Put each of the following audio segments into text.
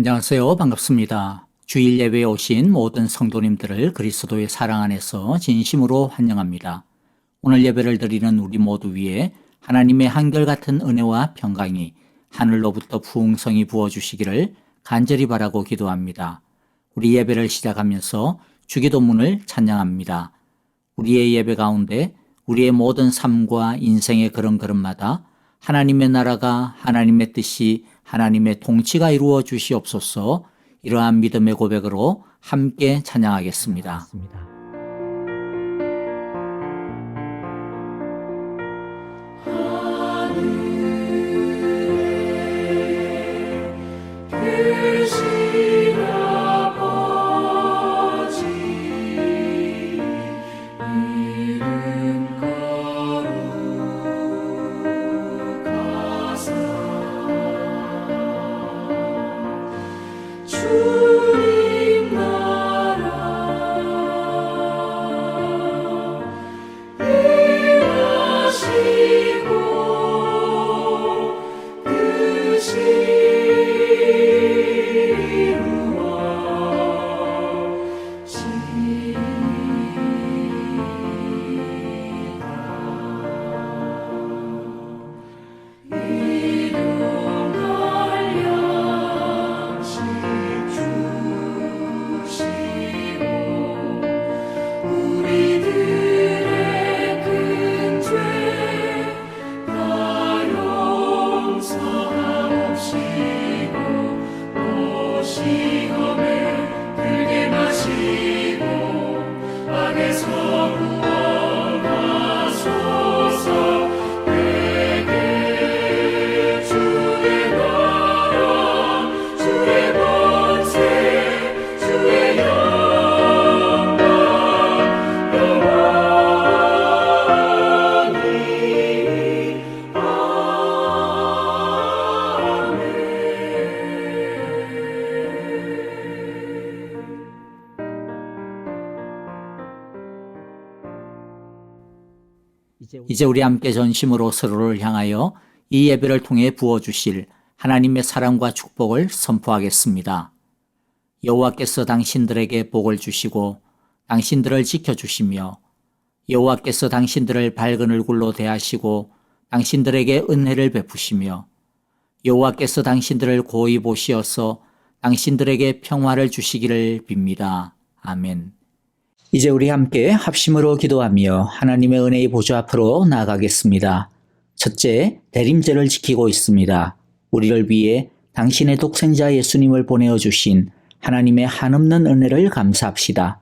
안녕하세요. 반갑습니다. 주일 예배에 오신 모든 성도님들을 그리스도의 사랑 안에서 진심으로 환영합니다. 오늘 예배를 드리는 우리 모두 위에 하나님의 한결같은 은혜와 평강이 하늘로부터 풍성히 부어주시기를 간절히 바라고 기도합니다. 우리 예배를 시작하면서 주기도문을 찬양합니다. 우리의 예배 가운데 우리의 모든 삶과 인생의 걸음걸음마다 하나님의 나라가, 하나님의 뜻이, 하나님의 통치가 이루어 주시옵소서. 이러한 믿음의 고백으로 함께 찬양하겠습니다. 주님 나라 일하시고 뜻이 이제 우리 함께 전심으로 서로를 향하여 이 예배를 통해 부어주실 하나님의 사랑과 축복을 선포하겠습니다. 여호와께서 당신들에게 복을 주시고 당신들을 지켜주시며 여호와께서 당신들을 밝은 얼굴로 대하시고 당신들에게 은혜를 베푸시며 여호와께서 당신들을 고이 보시어서 당신들에게 평화를 주시기를 빕니다. 아멘. 이제 우리 함께 합심으로 기도하며 하나님의 은혜의 보좌 앞으로 나아가겠습니다. 첫째, 대림제를 지키고 있습니다. 우리를 위해 당신의 독생자 예수님을 보내어 주신 하나님의 한없는 은혜를 감사합시다.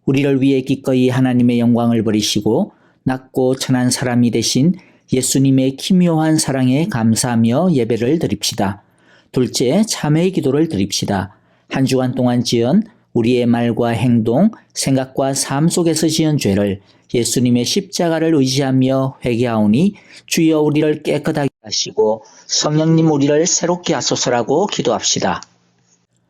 우리를 위해 기꺼이 하나님의 영광을 버리시고 낮고 천한 사람이 되신 예수님의 기묘한 사랑에 감사하며 예배를 드립시다. 둘째, 참회의 기도를 드립시다. 한 주간 동안 지은 우리의 말과 행동, 생각과 삶 속에서 지은 죄를 예수님의 십자가를 의지하며 회개하오니 주여 우리를 깨끗하게 하시고 성령님 우리를 새롭게 하소서라고 기도합시다.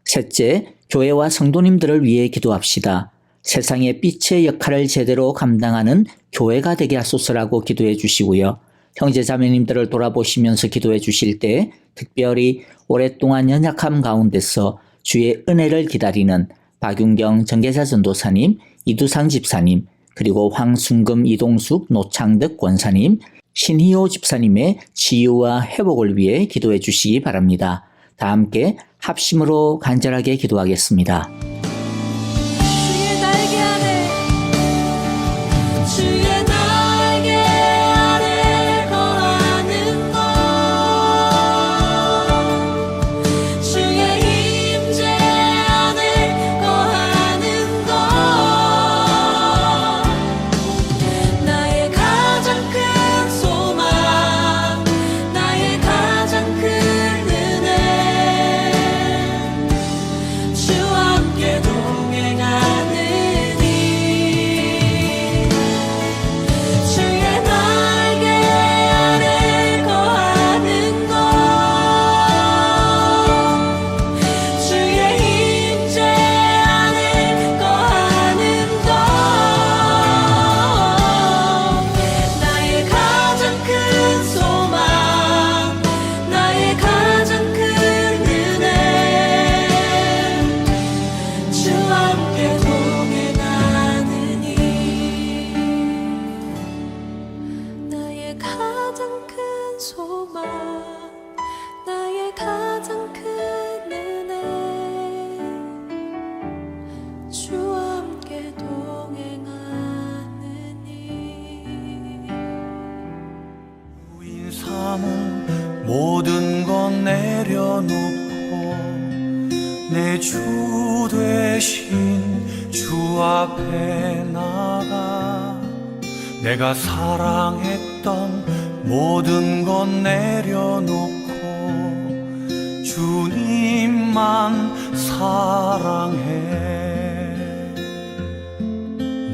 셋째, 교회와 성도님들을 위해 기도합시다. 세상의 빛의 역할을 제대로 감당하는 교회가 되게 하소서라고 기도해 주시고요. 형제 자매님들을 돌아보시면서 기도해 주실 때 특별히 오랫동안 연약함 가운데서 주의 은혜를 기다리는 박윤경 정계사 전도사님, 이두상 집사님, 그리고 황순금, 이동숙, 노창득 권사님, 신희호 집사님의 치유와 회복을 위해 기도해 주시기 바랍니다. 다 함께 합심으로 간절하게 기도하겠습니다. 주의 날개 아래 주의 날개 아래 거하는 것 주의 임재 안에 거하는 것 나의 가장 큰 소망 나의 가장 큰 은혜 주와 함께 내려놓고 내 주 되신 주 앞에 나가 내가 사랑했던 모든 것 내려놓고 주님만 사랑해.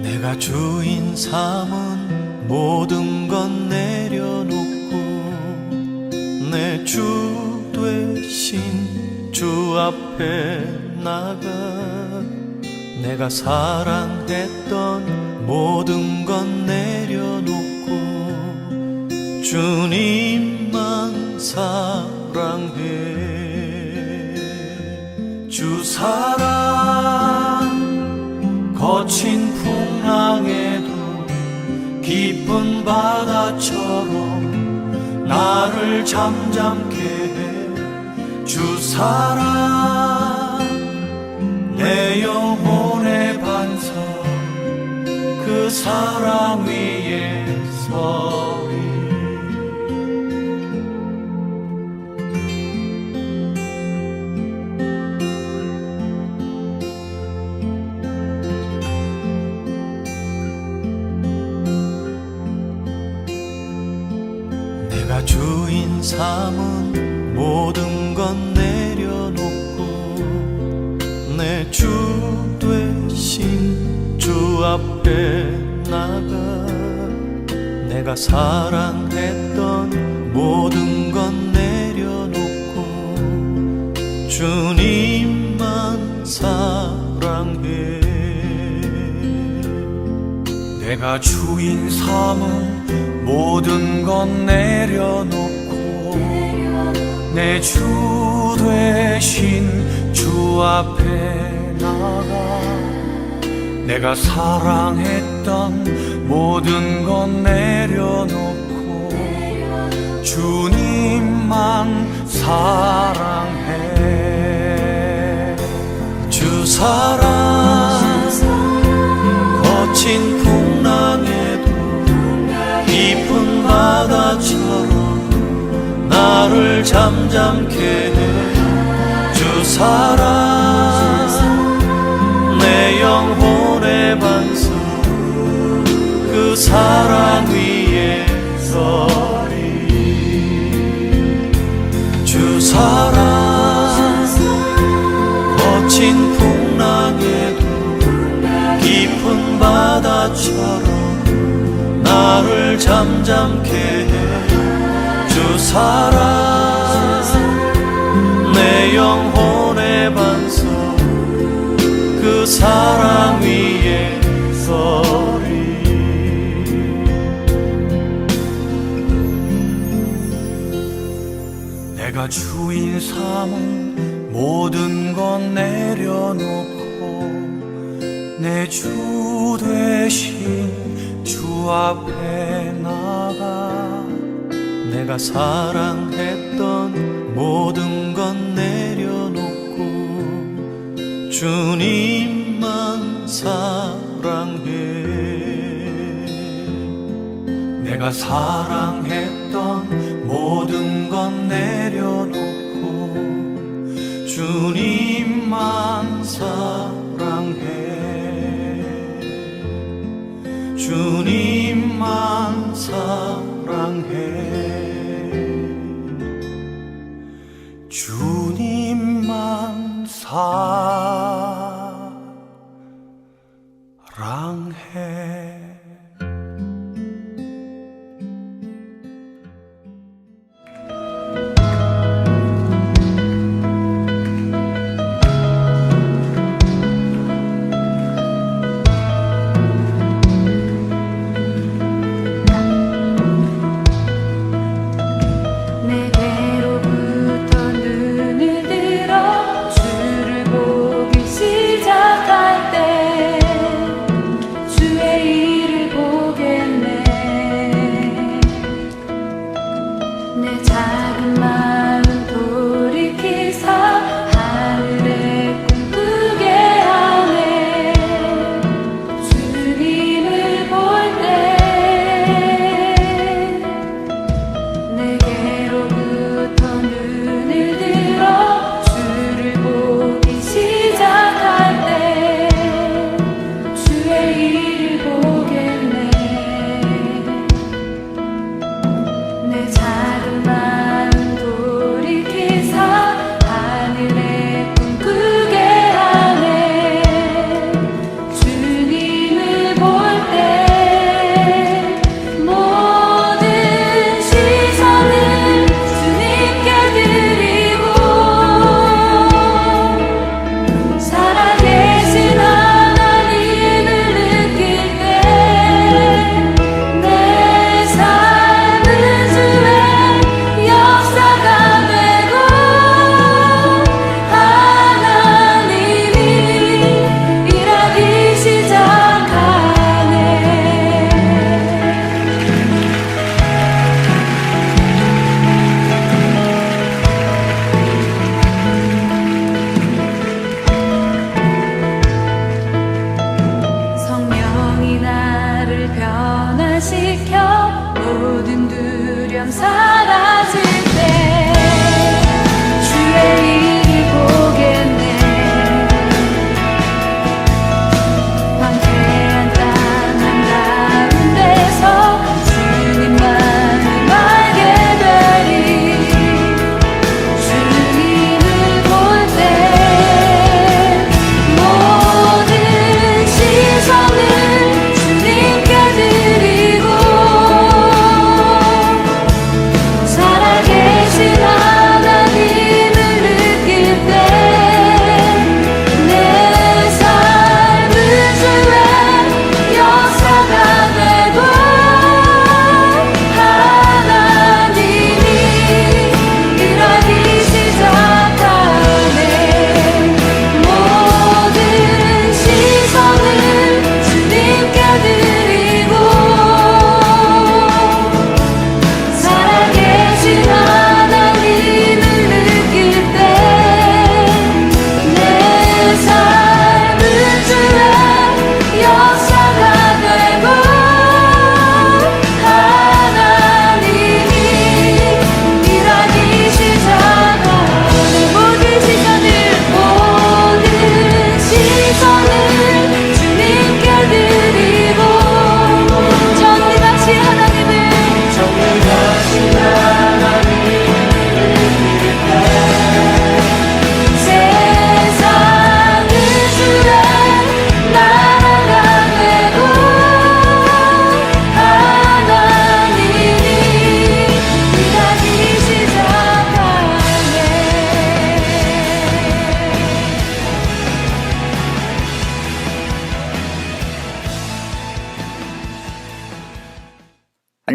내가 주인 삼은 모든 것 내려놓고 내 주 되신 주 앞에 나가 내가 사랑했던 모든 것 내려놓고 주님만 사랑해. 주 사랑 거친 풍랑에도 깊은 바다처럼 나를 잠잠케 해. 주 사랑 내 영혼의 반석 그 사랑 위에 서리. 내가 주인 삼은 모든 것 내려놓고 내 주 되신 주 앞에 나가 내가 사랑했던 모든 것 내려놓고 주님만 사랑해. 내가 주인 삼은 모든 것 내려놓고 내 주 되신 주 앞에 나가 내가 사랑했던 모든 것 내려놓고 주님만 사랑해. 주 사랑 거친 풍랑에도 깊은 바다처럼 나를 잠잠케 해. 주 사랑 내 영혼의 반석 그 사랑 위에 서리. 주 사랑 거친 풍랑에도 깊은 바다처럼 나를 잠잠케 해. 주 사랑 내 영혼의 반석 그 사랑 위에 서리. 내가 주인 삼은 모든 것 내려놓고 내 주 되신 주 앞에 나가 내가 사랑했던 모든 것 내려놓고 주님만 사랑해. 내가 사랑했던 모든 것 내려놓고 주님만 사랑해. 주님만 사랑해. 주님만 사랑해. 내게로부터 눈을 들어 주를 보고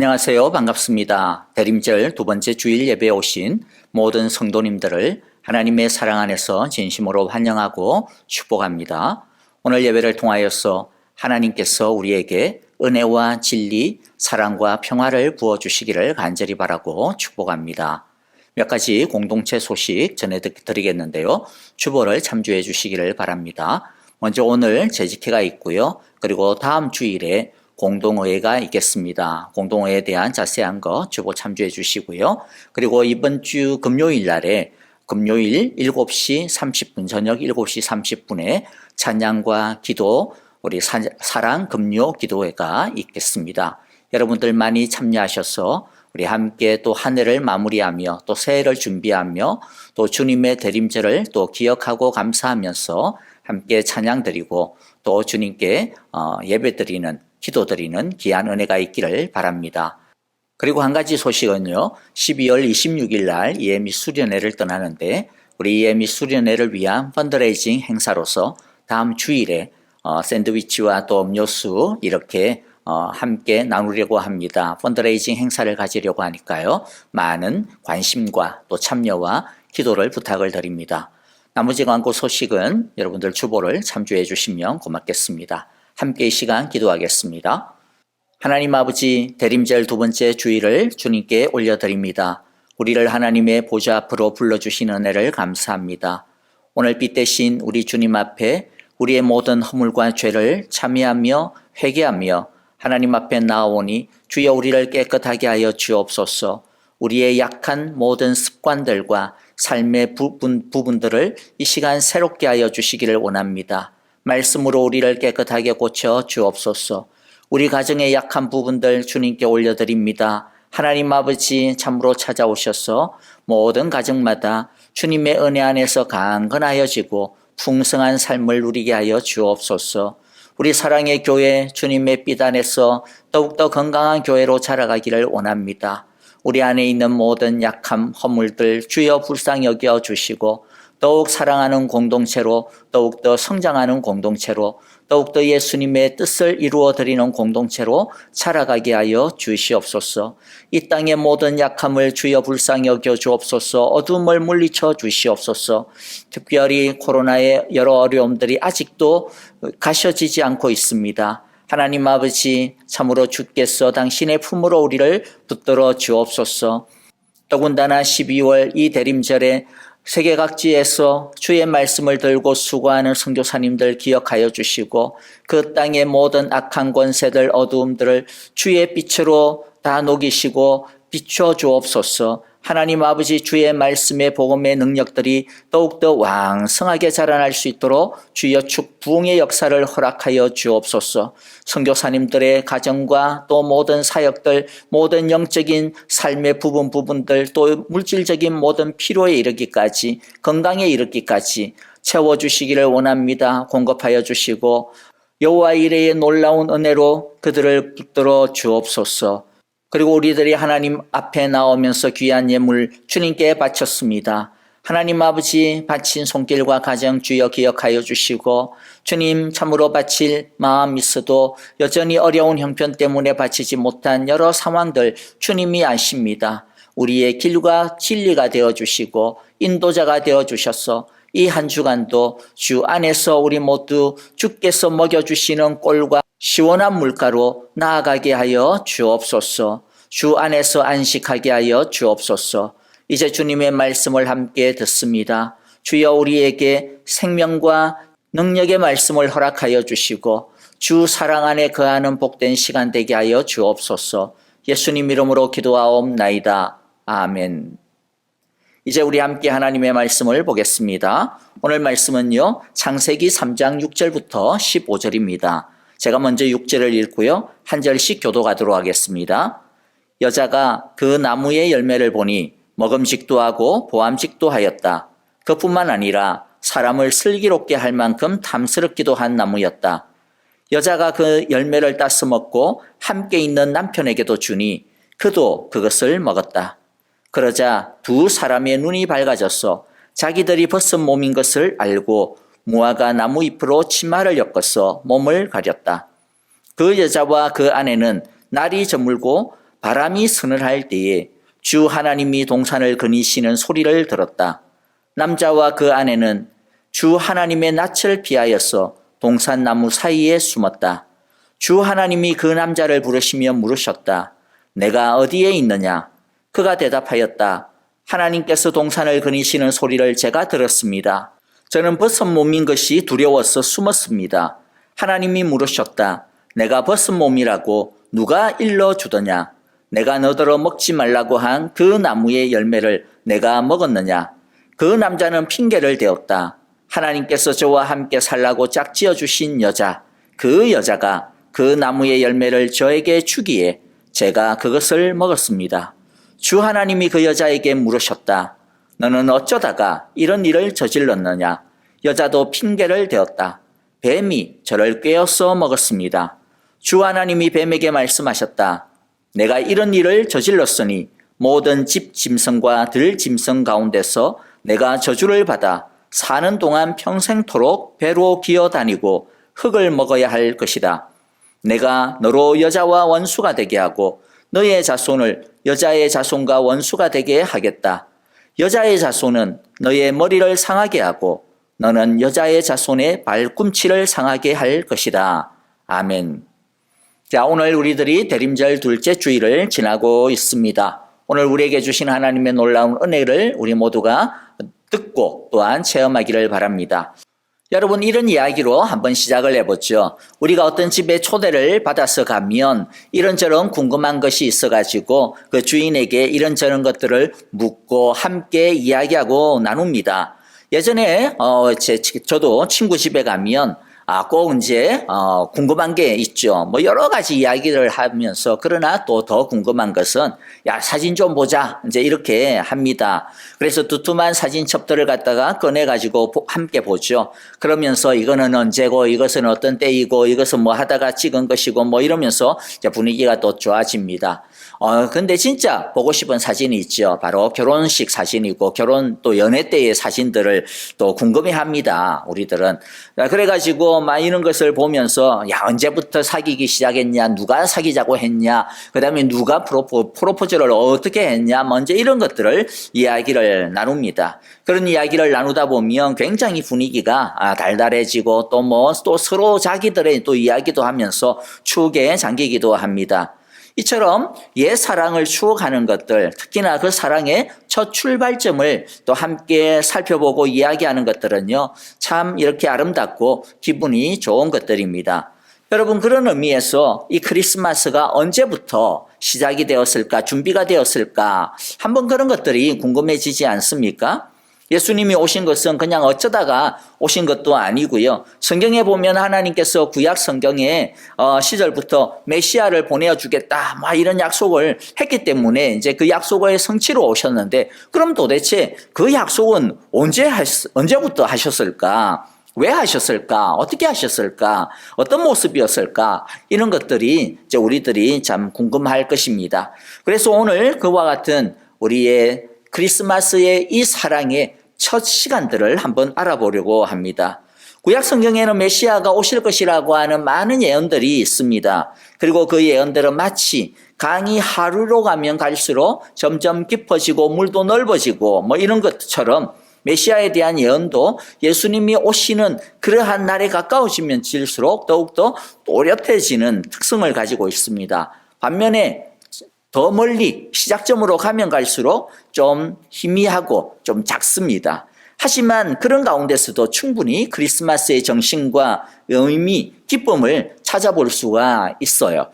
안녕하세요. 반갑습니다. 대림절 두 번째 주일 예배에 오신 모든 성도님들을 하나님의 사랑 안에서 진심으로 환영하고 축복합니다. 오늘 예배를 통하여서 하나님께서 우리에게 은혜와 진리, 사랑과 평화를 부어주시기를 간절히 바라고 축복합니다. 몇 가지 공동체 소식 전해드리겠는데요. 주보를 참조해 주시기를 바랍니다. 먼저 오늘 재직회가 있고요. 그리고 다음 주일에 공동의회가 있겠습니다. 공동의회에 대한 자세한 거 주보 참조해 주시고요. 그리고 이번 주 금요일 날에 금요일 7시 30분, 저녁 7시 30분에 찬양과 기도, 우리 사랑 금요 기도회가 있겠습니다. 여러분들 많이 참여하셔서 우리 함께 또 한 해를 마무리하며 또 새해를 준비하며 또 주님의 대림절을 또 기억하고 감사하면서 함께 찬양드리고 또 주님께 예배드리는 기도드리는 귀한 은혜가 있기를 바랍니다. 그리고 한 가지 소식은요. 12월 26일 날 EME 수련회를 떠나는데 우리 EME 수련회를 위한 펀드레이징 행사로서 다음 주일에 샌드위치와 또 음료수 이렇게 함께 나누려고 합니다. 펀드레이징 행사를 가지려고 하니까요. 많은 관심과 또 참여와 기도를 부탁을 드립니다. 나머지 광고 소식은 여러분들 주보를 참조해 주시면 고맙겠습니다. 함께 이 시간 기도하겠습니다. 하나님 아버지, 대림절 두 번째 주일을 주님께 올려드립니다. 우리를 하나님의 보좌 앞으로 불러주신 은혜를 감사합니다. 오늘 빛 대신 우리 주님 앞에 우리의 모든 허물과 죄를 참회하며 회개하며 하나님 앞에 나아오니 주여 우리를 깨끗하게 하여 주옵소서. 우리의 약한 모든 습관들과 삶의 부분들을 이 시간 새롭게 하여 주시기를 원합니다. 말씀으로 우리를 깨끗하게 고쳐 주옵소서. 우리 가정의 약한 부분들 주님께 올려드립니다. 하나님 아버지 참으로 찾아오셔서 모든 가정마다 주님의 은혜 안에서 강건하여지고 풍성한 삶을 누리게 하여 주옵소서. 우리 사랑의 교회 주님의 빛 안에서 더욱더 건강한 교회로 자라가기를 원합니다. 우리 안에 있는 모든 약함, 허물들 주여 불쌍히 여겨 주시고 더욱 사랑하는 공동체로 더욱더 성장하는 공동체로 더욱더 예수님의 뜻을 이루어드리는 공동체로 자라가게 하여 주시옵소서. 이 땅의 모든 약함을 주여 불쌍히 여겨 주옵소서. 어둠을 물리쳐 주시옵소서. 특별히 코로나의 여러 어려움들이 아직도 가셔지지 않고 있습니다. 하나님 아버지 참으로 주께서 당신의 품으로 우리를 붙들어 주옵소서. 더군다나 12월 이 대림절에 세계 각지에서 주의 말씀을 들고 수고하는 선교사님들 기억하여 주시고 그 땅의 모든 악한 권세들 어두움들을 주의 빛으로 다 녹이시고 비춰 주옵소서. 하나님 아버지 주의 말씀의 복음의 능력들이 더욱더 왕성하게 자라날 수 있도록 주여 축부흥의 역사를 허락하여 주옵소서. 선교사님들의 가정과 또 모든 사역들, 모든 영적인 삶의 부분들, 또 물질적인 모든 필요에 이르기까지, 건강에 이르기까지 채워주시기를 원합니다. 공급하여 주시고 여호와 이레의 놀라운 은혜로 그들을 붙들어 주옵소서. 그리고 우리들이 하나님 앞에 나오면서 귀한 예물 주님께 바쳤습니다. 하나님 아버지 바친 손길과 가정 주여 기억하여 주시고 주님 참으로 바칠 마음 있어도 여전히 어려운 형편 때문에 바치지 못한 여러 상황들 주님이 아십니다. 우리의 길과 진리가 되어주시고 인도자가 되어주셔서 이 한 주간도 주 안에서 우리 모두 주께서 먹여주시는 꼴과 시원한 물가로 나아가게 하여 주옵소서. 주 안에서 안식하게 하여 주옵소서. 이제 주님의 말씀을 함께 듣습니다. 주여 우리에게 생명과 능력의 말씀을 허락하여 주시고 주 사랑 안에 거하는 복된 시간 되게 하여 주옵소서. 예수님 이름으로 기도하옵나이다. 아멘. 이제 우리 함께 하나님의 말씀을 보겠습니다. 오늘 말씀은요. 창세기 3장 6절부터 15절입니다. 제가 먼저 6절을 읽고요. 한 절씩 교도하도록 하겠습니다. 여자가 그 나무의 열매를 보니 먹음직도 하고 보암직도 하였다. 그뿐만 아니라 사람을 슬기롭게 할 만큼 탐스럽기도 한 나무였다. 여자가 그 열매를 따서 먹고 함께 있는 남편에게도 주니 그도 그것을 먹었다. 그러자 두 사람의 눈이 밝아져서 자기들이 벗은 몸인 것을 알고 무화과 나무 잎으로 치마를 엮어서 몸을 가렸다. 그 여자와 그 아내는 날이 저물고 바람이 서늘할 때에 주 하나님이 동산을 거니시는 소리를 들었다. 남자와 그 아내는 주 하나님의 낯을 피하여서 동산 나무 사이에 숨었다. 주 하나님이 그 남자를 부르시며 물으셨다. 내가 어디에 있느냐? 그가 대답하였다. 하나님께서 동산을 거니시는 소리를 제가 들었습니다. 저는 벗은 몸인 것이 두려워서 숨었습니다. 하나님이 물으셨다. 내가 벗은 몸이라고 누가 일러주더냐? 내가 너더러 먹지 말라고 한 그 나무의 열매를 내가 먹었느냐? 그 남자는 핑계를 대었다. 하나님께서 저와 함께 살라고 짝지어 주신 여자, 그 여자가 그 나무의 열매를 저에게 주기에 제가 그것을 먹었습니다. 주 하나님이 그 여자에게 물으셨다. 너는 어쩌다가 이런 일을 저질렀느냐? 여자도 핑계를 대었다. 뱀이 저를 꿰어서 먹었습니다. 주 하나님이 뱀에게 말씀하셨다. 내가 이런 일을 저질렀으니 모든 집 짐승과 들 짐승 가운데서 내가 저주를 받아 사는 동안 평생토록 배로 기어다니고 흙을 먹어야 할 것이다. 내가 너로 여자와 원수가 되게 하고 너의 자손을 여자의 자손과 원수가 되게 하겠다. 여자의 자손은 너의 머리를 상하게 하고 너는 여자의 자손의 발꿈치를 상하게 할 것이다. 아멘. 자, 오늘 우리들이 대림절 둘째 주일을 지나고 있습니다. 오늘 우리에게 주신 하나님의 놀라운 은혜를 우리 모두가 듣고 또한 체험하기를 바랍니다. 여러분, 이런 이야기로 한번 시작을 해보죠. 우리가 어떤 집에 초대를 받아서 가면 이런저런 궁금한 것이 있어가지고 그 주인에게 이런저런 것들을 묻고 함께 이야기하고 나눕니다. 예전에 저도 친구 집에 가면 꼭 이제 궁금한 게 있죠. 뭐 여러 가지 이야기를 하면서 그러나 또 더 궁금한 것은 야, 사진 좀 보자 이제 이렇게 합니다. 그래서 두툼한 사진첩들을 갖다가 꺼내 가지고 함께 보죠. 그러면서 이거는 언제고 이것은 어떤 때이고 이것은 뭐 하다가 찍은 것이고 뭐 이러면서 이제 분위기가 또 좋아집니다. 근데 진짜 보고 싶은 사진이 있죠. 바로 결혼식 사진이고 결혼 또 연애 때의 사진들을 또 궁금해합니다. 우리들은. 그래가지고 막 이런 것을 보면서 야, 언제부터 사귀기 시작했냐, 누가 사귀자고 했냐, 그 다음에 누가 프로포즈를 어떻게 했냐, 먼저 이런 것들을 이야기를 나눕니다. 그런 이야기를 나누다 보면 굉장히 분위기가 달달해지고 또 서로 자기들의 또 이야기도 하면서 추억에 잠기기도 합니다. 이처럼 옛 사랑을 추억하는 것들, 특히나 그 사랑의 첫 출발점을 또 함께 살펴보고 이야기하는 것들은요, 참 이렇게 아름답고 기분이 좋은 것들입니다. 여러분, 그런 의미에서 이 크리스마스가 언제부터 시작이 되었을까, 준비가 되었을까, 한번 그런 것들이 궁금해지지 않습니까? 예수님이 오신 것은 그냥 어쩌다가 오신 것도 아니고요. 성경에 보면 하나님께서 구약 성경에 시절부터 메시아를 보내주겠다 막 이런 약속을 했기 때문에 이제 그 약속의 성취로 오셨는데, 그럼 도대체 그 약속은 언제부터 하셨을까? 왜 하셨을까? 어떻게 하셨을까? 어떤 모습이었을까? 이런 것들이 이제 우리들이 참 궁금할 것입니다. 그래서 오늘 그와 같은 우리의 크리스마스의 이 사랑의 첫 시간들을 한번 알아보려고 합니다. 구약 성경에는 메시아가 오실 것이라고 하는 많은 예언들이 있습니다. 그리고 그 예언들은 마치 강이 하루로 가면 갈수록 점점 깊어지고 물도 넓어지고 뭐 이런 것처럼 메시아에 대한 예언도 예수님이 오시는 그러한 날에 가까워지면 질수록 더욱더 또렷해지는 특성을 가지고 있습니다. 반면에 더 멀리 시작점으로 가면 갈수록 좀 희미하고 좀 작습니다. 하지만 그런 가운데서도 충분히 크리스마스의 정신과 의미, 기쁨을 찾아볼 수가 있어요.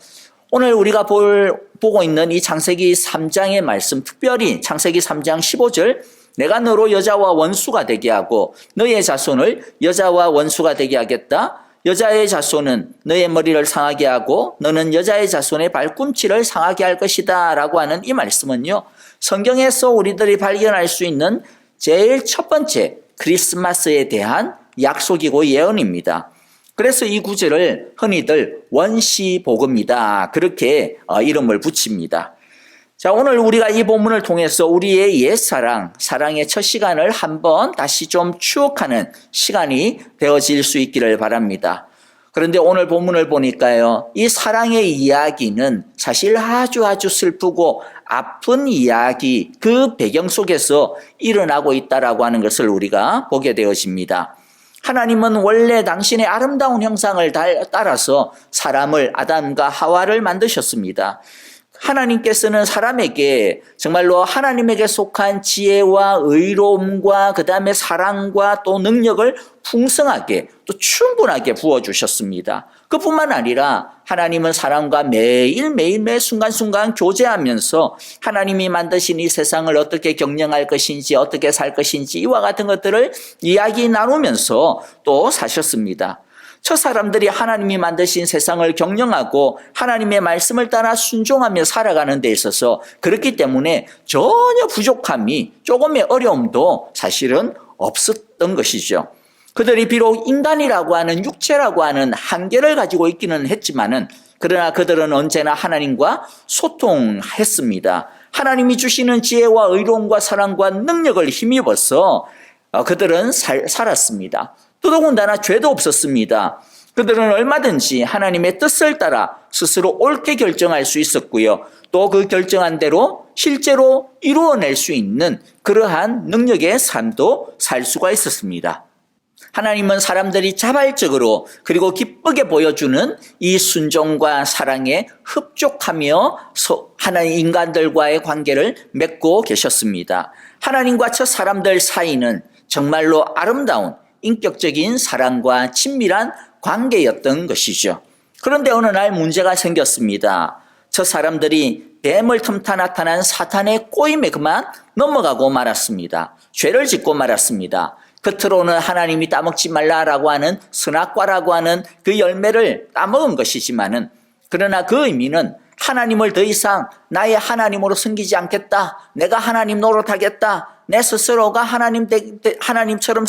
오늘 우리가 보고 있는 이 창세기 3장의 말씀, 특별히 창세기 3장 15절, 내가 너로 여자와 원수가 되게 하고 너의 자손을 여자와 원수가 되게 하겠다. 여자의 자손은 너의 머리를 상하게 하고 너는 여자의 자손의 발꿈치를 상하게 할 것이다 라고 하는 이 말씀은요, 성경에서 우리들이 발견할 수 있는 제일 첫 번째 크리스마스에 대한 약속이고 예언입니다. 그래서 이 구절을 흔히들 원시복음이다 그렇게 이름을 붙입니다. 자, 오늘 우리가 이 본문을 통해서 우리의 옛사랑, 사랑의 첫 시간을 한번 다시 좀 추억하는 시간이 되어질 수 있기를 바랍니다. 그런데 오늘 본문을 보니까요, 이 사랑의 이야기는 사실 아주 슬프고 아픈 이야기, 그 배경 속에서 일어나고 있다라고 하는 것을 우리가 보게 되어집니다. 하나님은 원래 당신의 아름다운 형상을 따라서 사람을, 아담과 하와를 만드셨습니다. 하나님께서는 사람에게 정말로 하나님에게 속한 지혜와 의로움과 그 다음에 사랑과 또 능력을 풍성하게 또 충분하게 부어주셨습니다. 그뿐만 아니라 하나님은 사람과 매일매일 매 순간순간 교제하면서 하나님이 만드신 이 세상을 어떻게 경영할 것인지 어떻게 살 것인지 이와 같은 것들을 이야기 나누면서 또 사셨습니다. 저 사람들이 하나님이 만드신 세상을 경영하고 하나님의 말씀을 따라 순종하며 살아가는 데 있어서 그렇기 때문에 전혀 부족함이, 조금의 어려움도 사실은 없었던 것이죠. 그들이 비록 인간이라고 하는, 육체라고 하는 한계를 가지고 있기는 했지만은, 그러나 그들은 언제나 하나님과 소통했습니다. 하나님이 주시는 지혜와 의로움과 사랑과 능력을 힘입어서 그들은 살았습니다. 또 더군다나 죄도 없었습니다. 그들은 얼마든지 하나님의 뜻을 따라 스스로 옳게 결정할 수 있었고요. 또 그 결정한 대로 실제로 이루어낼 수 있는 그러한 능력의 삶도 살 수가 있었습니다. 하나님은 사람들이 자발적으로 그리고 기쁘게 보여주는 이 순종과 사랑에 흡족하며 하나님 인간들과의 관계를 맺고 계셨습니다. 하나님과 첫 사람들 사이는 정말로 아름다운 인격적인 사랑과 친밀한 관계였던 것이죠. 그런데 어느 날 문제가 생겼습니다. 저 사람들이 뱀을 틈타 나타난 사탄의 꼬임에 그만 넘어가고 말았습니다. 죄를 짓고 말았습니다. 겉으로는 하나님이 따먹지 말라라고 하는 선악과라고 하는 그 열매를 따먹은 것이지만은, 그러나 그 의미는 하나님을 더 이상 나의 하나님으로 섬기지 않겠다, 내가 하나님 노릇하겠다, 내 스스로가 하나님처럼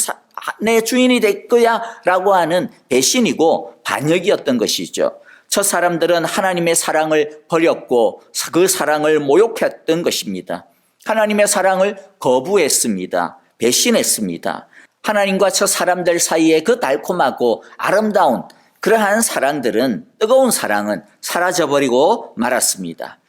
내 주인이 될 거야 라고 하는 배신이고 반역이었던 것이죠. 저 사람들은 하나님의 사랑을 버렸고 그 사랑을 모욕했던 것입니다. 하나님의 사랑을 거부했습니다. 배신했습니다. 하나님과 저 사람들 사이에 그 달콤하고 아름다운 그러한 사랑들은, 뜨거운 사랑은 사라져버리고 말았습니다.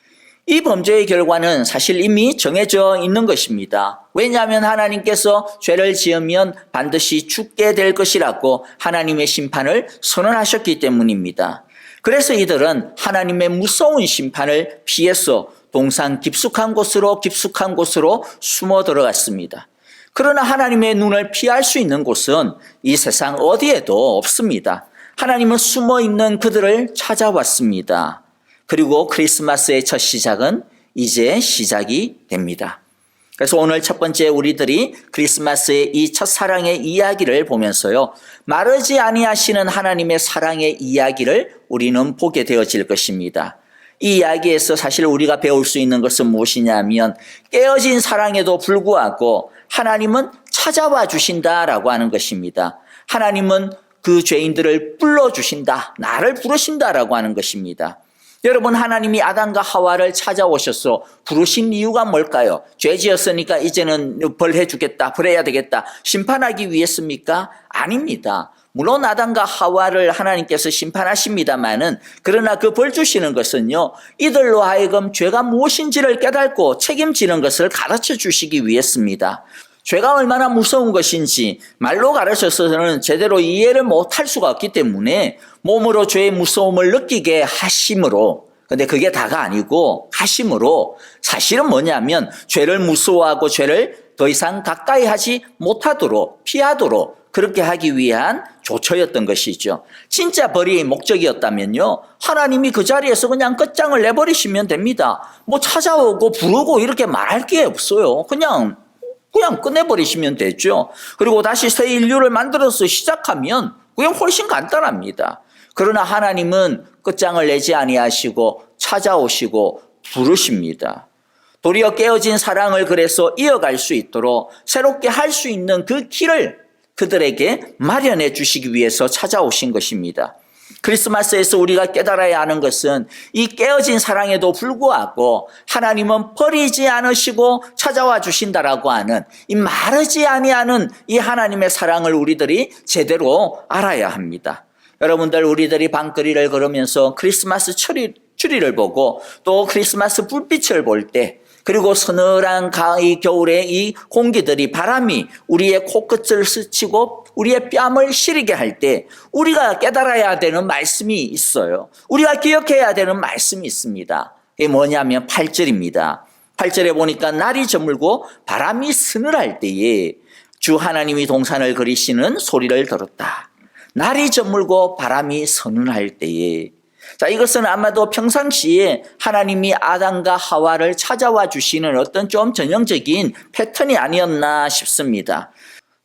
이 범죄의 결과는 사실 이미 정해져 있는 것입니다. 왜냐하면 하나님께서 죄를 지으면 반드시 죽게 될 것이라고 하나님의 심판을 선언하셨기 때문입니다. 그래서 이들은 하나님의 무서운 심판을 피해서 동산 깊숙한 곳으로 숨어 들어갔습니다. 그러나 하나님의 눈을 피할 수 있는 곳은 이 세상 어디에도 없습니다. 하나님은 숨어 있는 그들을 찾아왔습니다. 그리고 크리스마스의 첫 시작은 이제 시작이 됩니다. 그래서 오늘 첫 번째 우리들이 크리스마스의 이 첫사랑의 이야기를 보면서요, 마르지 아니하시는 하나님의 사랑의 이야기를 우리는 보게 되어질 것입니다. 이 이야기에서 사실 우리가 배울 수 있는 것은 무엇이냐면, 깨어진 사랑에도 불구하고 하나님은 찾아와 주신다라고 하는 것입니다. 하나님은 그 죄인들을 불러주신다, 나를 부르신다라고 하는 것입니다. 여러분, 하나님이 아담과 하와를 찾아오셔서 부르신 이유가 뭘까요? 죄 지었으니까 이제는 벌해 주겠다, 벌해야 되겠다, 심판하기 위해습니까? 아닙니다. 물론 아담과 하와를 하나님께서 심판하십니다마는, 그러나 그 벌 주시는 것은요, 이들로 하여금 죄가 무엇인지를 깨닫고 책임지는 것을 가르쳐 주시기 위해서입니다. 죄가 얼마나 무서운 것인지 말로 가르쳐서는 제대로 이해를 못할 수가 없기 때문에 몸으로 죄의 무서움을 느끼게 하심으로, 근데 그게 다가 아니고 하심으로, 사실은 뭐냐면 죄를 무서워하고 죄를 더 이상 가까이 하지 못하도록, 피하도록 그렇게 하기 위한 조처였던 것이죠. 진짜 벌이 목적이었다면요, 하나님이 그 자리에서 그냥 끝장을 내버리시면 됩니다. 뭐 찾아오고 부르고 이렇게 말할 게 없어요. 그냥 끝내버리시면 되죠. 그리고 다시 새 인류를 만들어서 시작하면 그게 훨씬 간단합니다. 그러나 하나님은 끝장을 내지 아니하시고 찾아오시고 부르십니다. 도리어 깨어진 사랑을 그래서 이어갈 수 있도록 새롭게 할 수 있는 그 길을 그들에게 마련해 주시기 위해서 찾아오신 것입니다. 크리스마스에서 우리가 깨달아야 하는 것은, 이 깨어진 사랑에도 불구하고 하나님은 버리지 않으시고 찾아와 주신다라고 하는 이 마르지 아니하는 이 하나님의 사랑을 우리들이 제대로 알아야 합니다. 여러분들 우리들이 방거리를 걸으면서 크리스마스 추리를 보고 또 크리스마스 불빛을 볼 때 그리고 서늘한 이 겨울에 이 공기들이 바람이 우리의 코끝을 스치고 우리의 뺨을 시리게 할 때 우리가 깨달아야 되는 말씀이 있어요. 우리가 기억해야 되는 말씀이 있습니다. 이게 뭐냐면 8절입니다. 8절에 보니까 날이 저물고 바람이 서늘할 때에 주 하나님이 동산을 그리시는 소리를 들었다. 날이 저물고 바람이 서늘할 때에. 자, 이것은 아마도 평상시에 하나님이 아담과 하와를 찾아와 주시는 어떤 좀 전형적인 패턴이 아니었나 싶습니다.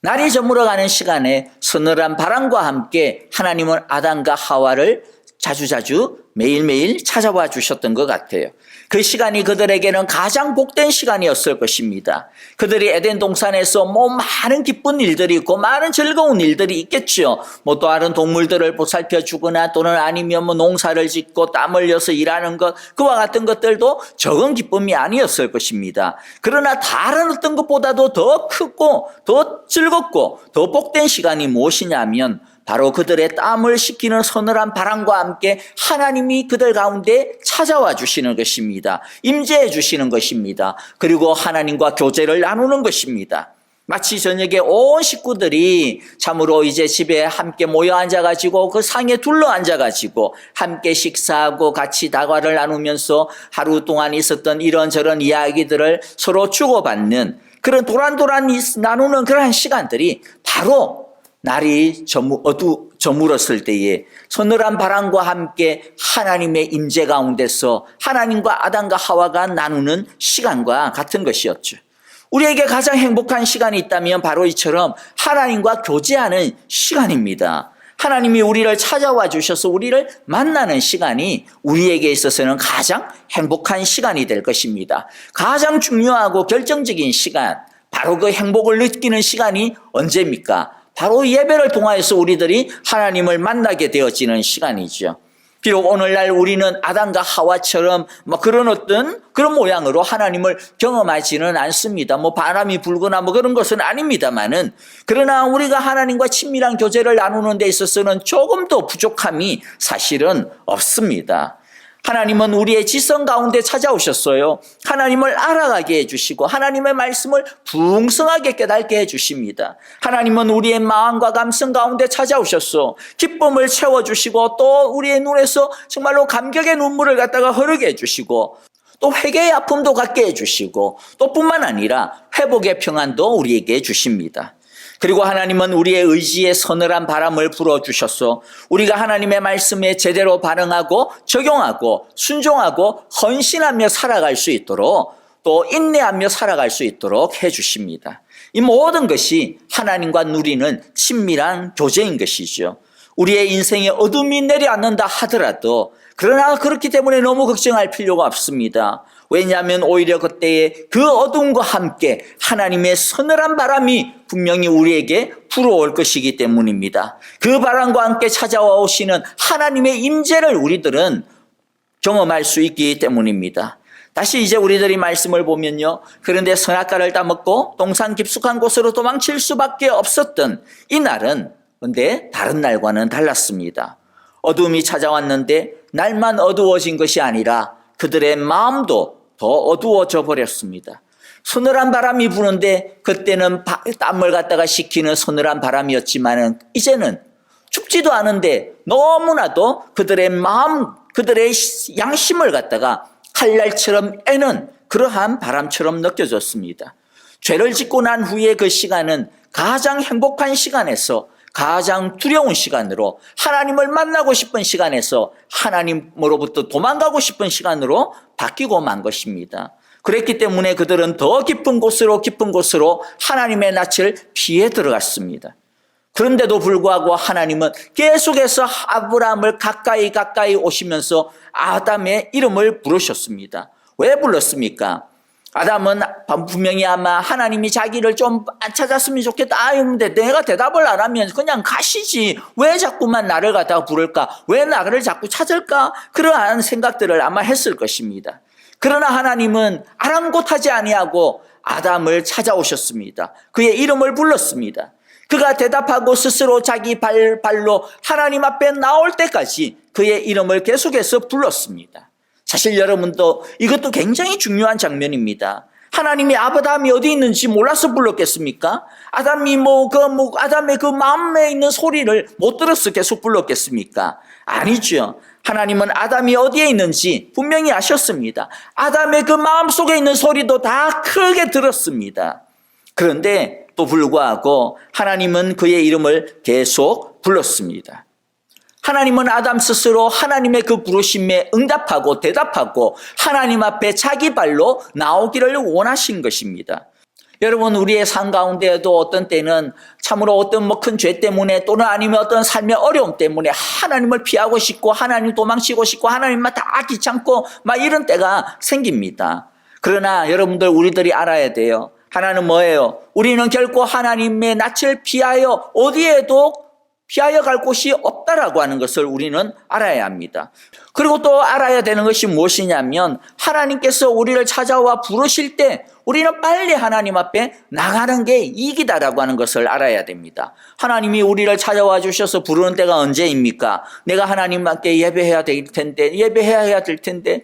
날이 저물어가는 시간에 서늘한 바람과 함께 하나님은 아담과 하와를 자주자주 매일매일 찾아와 주셨던 것 같아요. 그 시간이 그들에게는 가장 복된 시간이었을 것입니다. 그들이 에덴 동산에서 많은 기쁜 일들이 있고 많은 즐거운 일들이 있겠죠. 또 다른 동물들을 보살펴 주거나 또는 아니면 농사를 짓고 땀 흘려서 일하는 것, 그와 같은 것들도 적은 기쁨이 아니었을 것입니다. 그러나 다른 어떤 것보다도 더 크고 더 즐겁고 더 복된 시간이 무엇이냐면 바로 그들의 땀을 식히는 서늘한 바람과 함께 하나님이 그들 가운데 찾아와 주시는 것입니다. 임재해 주시는 것입니다. 그리고 하나님과 교제를 나누는 것입니다. 마치 저녁에 온 식구들이 참으로 이제 집에 함께 모여 앉아가지고 그 상에 둘러 앉아가지고 함께 식사하고 같이 다과를 나누면서 하루 동안 있었던 이런저런 이야기들을 서로 주고받는 그런 도란도란 나누는 그러한 시간들이 바로 날이 저물었을 때에 서늘한 바람과 함께 하나님의 임재 가운데서 하나님과 아담과 하와가 나누는 시간과 같은 것이었죠. 우리에게 가장 행복한 시간이 있다면 바로 이처럼 하나님과 교제하는 시간입니다. 하나님이 우리를 찾아와 주셔서 우리를 만나는 시간이 우리에게 있어서는 가장 행복한 시간이 될 것입니다. 가장 중요하고 결정적인 시간, 바로 그 행복을 느끼는 시간이 언제입니까? 바로 예배를 통하여서 우리들이 하나님을 만나게 되어지는 시간이죠. 비록 오늘날 우리는 아담과 하와처럼 그런 모양으로 하나님을 경험하지는 않습니다. 바람이 불거나 그런 것은 아닙니다만은, 그러나 우리가 하나님과 친밀한 교제를 나누는 데 있어서는 조금 더 부족함이 사실은 없습니다. 하나님은 우리의 지성 가운데 찾아오셨어요. 하나님을 알아가게 해주시고 하나님의 말씀을 풍성하게 깨닫게 해주십니다. 하나님은 우리의 마음과 감성 가운데 찾아오셨어. 기쁨을 채워주시고 또 우리의 눈에서 정말로 감격의 눈물을 갖다가 흐르게 해주시고 또 회개의 아픔도 갖게 해주시고 또 뿐만 아니라 회복의 평안도 우리에게 주십니다. 그리고 하나님은 우리의 의지에 서늘한 바람을 불어주셔서 우리가 하나님의 말씀에 제대로 반응하고 적용하고 순종하고 헌신하며 살아갈 수 있도록 또 인내하며 살아갈 수 있도록 해주십니다. 이 모든 것이 하나님과 누리는 친밀한 교제인 것이죠. 우리의 인생에 어둠이 내려앉는다 하더라도 그러나 그렇기 때문에 너무 걱정할 필요가 없습니다. 왜냐하면 오히려 그때에 그 어둠과 함께 하나님의 서늘한 바람이 분명히 우리에게 불어올 것이기 때문입니다. 그 바람과 함께 찾아와 오시는 하나님의 임재를 우리들은 경험할 수 있기 때문입니다. 다시 이제 우리들이 말씀을 보면요. 그런데 선악과를 따먹고 동산 깊숙한 곳으로 도망칠 수밖에 없었던 이 날은 그런데 다른 날과는 달랐습니다. 어둠이 찾아왔는데 날만 어두워진 것이 아니라 그들의 마음도 더 어두워져 버렸습니다. 서늘한 바람이 부는데 그때는 땀을 갖다가 식히는 서늘한 바람이었지만은 이제는 춥지도 않은데 너무나도 그들의 마음, 그들의 양심을 갖다가 칼날처럼 애는 그러한 바람처럼 느껴졌습니다. 죄를 짓고 난 후에 그 시간은 가장 행복한 시간에서 가장 두려운 시간으로 하나님을 만나고 싶은 시간에서 하나님으로부터 도망가고 싶은 시간으로 바뀌고 만 것입니다. 그랬기 때문에 그들은 더 깊은 곳으로 하나님의 낯을 피해 들어갔습니다. 그런데도 불구하고 하나님은 계속해서 아브라함을 가까이 오시면서 아담의 이름을 부르셨습니다. 왜 불렀습니까? 아담은 분명히 아마 하나님이 자기를 좀 안 찾았으면 좋겠다. 근데 내가 대답을 안 하면 그냥 가시지. 왜 자꾸만 나를 갖다가 부를까? 왜 나를 자꾸 찾을까? 그러한 생각들을 아마 했을 것입니다. 그러나 하나님은 아랑곳하지 아니하고 아담을 찾아오셨습니다. 그의 이름을 불렀습니다. 그가 대답하고 스스로 자기 발로 하나님 앞에 나올 때까지 그의 이름을 계속해서 불렀습니다. 사실 여러분도 이것도 굉장히 중요한 장면입니다. 하나님이 아담이 어디 있는지 몰라서 불렀겠습니까? 아담이 아담의 그 마음에 있는 소리를 못 들어서 계속 불렀겠습니까? 아니죠. 하나님은 아담이 어디에 있는지 분명히 아셨습니다. 아담의 그 마음 속에 있는 소리도 다 크게 들었습니다. 그런데 또 불구하고 하나님은 그의 이름을 계속 불렀습니다. 하나님은 아담 스스로 하나님의 그 부르심에 응답하고 대답하고 하나님 앞에 자기 발로 나오기를 원하신 것입니다. 여러분, 우리의 삶 가운데에도 어떤 때는 참으로 어떤 큰 죄 때문에 또는 아니면 어떤 삶의 어려움 때문에 하나님을 피하고 싶고 하나님 도망치고 싶고 하나님만 다 귀찮고 막 이런 때가 생깁니다. 그러나 여러분들, 우리들이 알아야 돼요. 하나는 뭐예요? 우리는 결코 하나님의 낯을 피하여 어디에도 피하여 갈 곳이 없다라고 하는 것을 우리는 알아야 합니다. 그리고 또 알아야 되는 것이 무엇이냐면 하나님께서 우리를 찾아와 부르실 때 우리는 빨리 하나님 앞에 나가는 게 이익이다라고 하는 것을 알아야 됩니다. 하나님이 우리를 찾아와 주셔서 부르는 때가 언제입니까? 내가 하나님께 예배해야 될 텐데,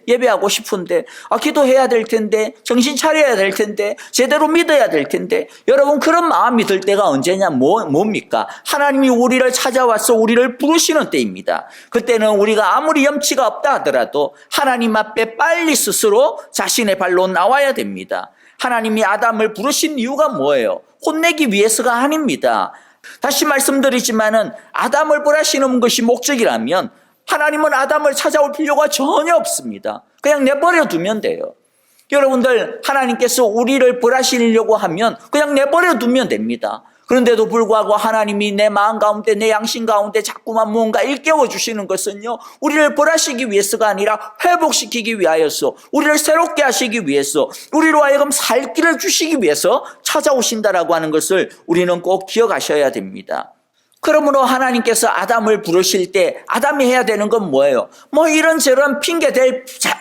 예배하고 싶은데, 기도해야 될 텐데, 정신 차려야 될 텐데, 제대로 믿어야 될 텐데, 여러분, 그런 마음이 들 때가 언제냐? 뭡니까? 하나님이 우리를 찾아와서 우리를 부르시는 때입니다. 그때는 우리가 아무리 염치가 없다 하더라도 하나님 앞에 빨리 스스로 자신의 발로 나와야 됩니다. 하나님이 아담을 부르신 이유가 뭐예요? 혼내기 위해서가 아닙니다. 다시 말씀드리지만은 아담을 벌하시는 것이 목적이라면 하나님은 아담을 찾아올 필요가 전혀 없습니다. 그냥 내버려 두면 돼요. 여러분들, 하나님께서 우리를 벌하시려고 하면 그냥 내버려 두면 됩니다. 그런데도 불구하고 하나님이 내 마음 가운데, 내 양심 가운데 자꾸만 무언가 일깨워 주시는 것은요, 우리를 벌하시기 위해서가 아니라 회복시키기 위하여서, 우리를 새롭게 하시기 위해서, 우리로 하여금 살 길을 주시기 위해서 찾아오신다라고 하는 것을 우리는 꼭 기억하셔야 됩니다. 그러므로 하나님께서 아담을 부르실 때 아담이 해야 되는 건 뭐예요? 이런저런 핑계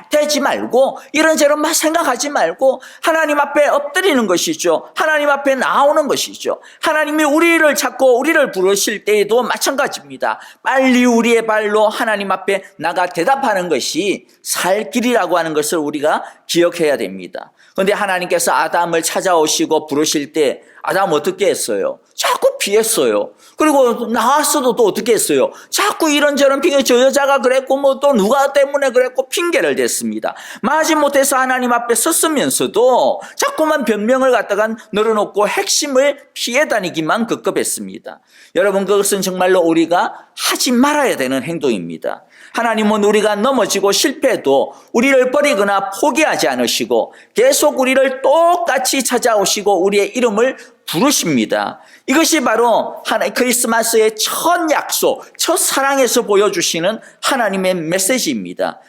대지 말고, 이런저런 생각하지 말고 하나님 앞에 엎드리는 것이죠. 하나님 앞에 나오는 것이죠. 하나님이 우리를 찾고 우리를 부르실 때에도 마찬가지입니다. 빨리 우리의 발로 하나님 앞에 나가 대답하는 것이 살 길이라고 하는 것을 우리가 기억해야 됩니다. 그런데 하나님께서 아담을 찾아오시고 부르실 때 아담 어떻게 했어요? 자꾸 피했어요. 그리고 나왔어도 또 어떻게 했어요? 자꾸 이런저런 핑계, 저 여자가 그랬고 또 누가 때문에 그랬고 핑계를 댔습니다. 마지못해서 하나님 앞에 섰으면서도 자꾸만 변명을 갖다가 늘어놓고 핵심을 피해 다니기만 급급했습니다. 여러분, 그것은 정말로 우리가 하지 말아야 되는 행동입니다. 하나님은 우리가 넘어지고 실패해도 우리를 버리거나 포기하지 않으시고 계속 우리를 똑같이 찾아오시고 우리의 이름을 부르십니다. 이것이 바로 크리스마스의 첫 약속, 첫 사랑에서 보여주시는 하나님의 메시지입니다.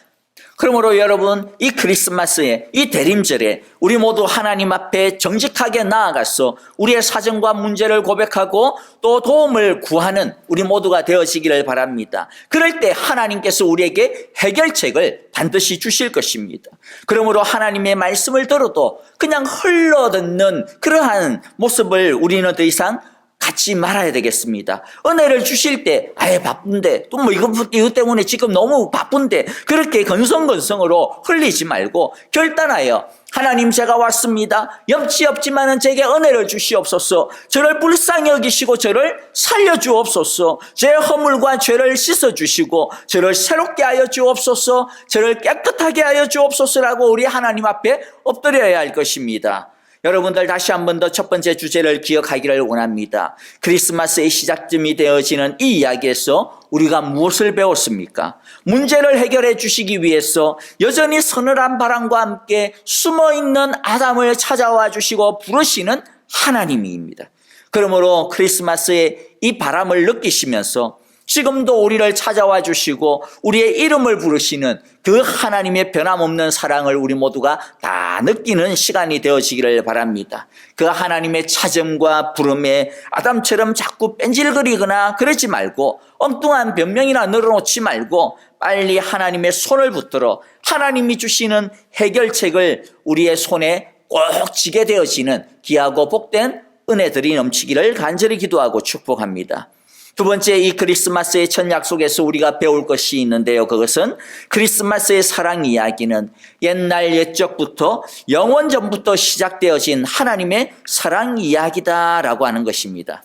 그러므로 여러분, 이 크리스마스에, 이 대림절에 우리 모두 하나님 앞에 정직하게 나아가서 우리의 사정과 문제를 고백하고 또 도움을 구하는 우리 모두가 되어지기를 바랍니다. 그럴 때 하나님께서 우리에게 해결책을 반드시 주실 것입니다. 그러므로 하나님의 말씀을 들어도 그냥 흘러듣는 그러한 모습을 우리는 더 이상 갖지 말아야 되겠습니다. 은혜를 주실 때 바쁜데 또 이것 때문에 지금 너무 바쁜데 그렇게 건성건성으로 흘리지 말고 결단하여 하나님, 제가 왔습니다. 염치 없지만은 제게 은혜를 주시옵소서. 저를 불쌍히 여기시고 저를 살려주옵소서. 제 허물과 죄를 씻어주시고 저를 새롭게 하여 주옵소서. 저를 깨끗하게 하여 주옵소서라고 우리 하나님 앞에 엎드려야 할 것입니다. 여러분들, 다시 한 번 더 첫 번째 주제를 기억하기를 원합니다. 크리스마스의 시작점이 되어지는 이 이야기에서 우리가 무엇을 배웠습니까? 문제를 해결해 주시기 위해서 여전히 서늘한 바람과 함께 숨어있는 아담을 찾아와 주시고 부르시는 하나님입니다. 그러므로 크리스마스의 이 바람을 느끼시면서 지금도 우리를 찾아와 주시고 우리의 이름을 부르시는 그 하나님의 변함없는 사랑을 우리 모두가 다 느끼는 시간이 되어지기를 바랍니다. 그 하나님의 찾음과 부름에 아담처럼 자꾸 뺀질거리거나 그러지 말고 엉뚱한 변명이나 늘어놓지 말고 빨리 하나님의 손을 붙들어 하나님이 주시는 해결책을 우리의 손에 꼭 쥐게 되어지는 귀하고 복된 은혜들이 넘치기를 간절히 기도하고 축복합니다. 두 번째, 이 크리스마스의 첫 약속에서 우리가 배울 것이 있는데요. 그것은 크리스마스의 사랑 이야기는 옛날 옛적부터 영원 전부터 시작되어진 하나님의 사랑 이야기다라고 하는 것입니다.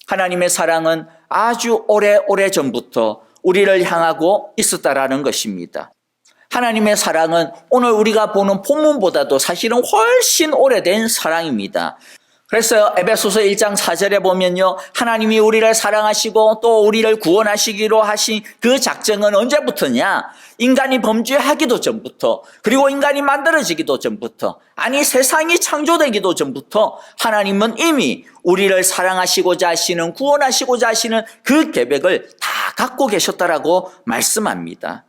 하나님의 사랑은 아주 오래 전부터 우리를 향하고 있었다라는 것입니다. 하나님의 사랑은 오늘 우리가 보는 본문보다도 사실은 훨씬 오래된 사랑입니다. 그래서 에베소서 1장 4절에 보면요, 하나님이 우리를 사랑하시고 또 우리를 구원하시기로 하신 그 작정은 언제부터냐? 인간이 범죄하기도 전부터, 그리고 인간이 만들어지기도 전부터, 아니 세상이 창조되기도 전부터 하나님은 이미 우리를 사랑하시고자 하시는, 구원하시고자 하시는 그 계획을 다 갖고 계셨다라고 말씀합니다.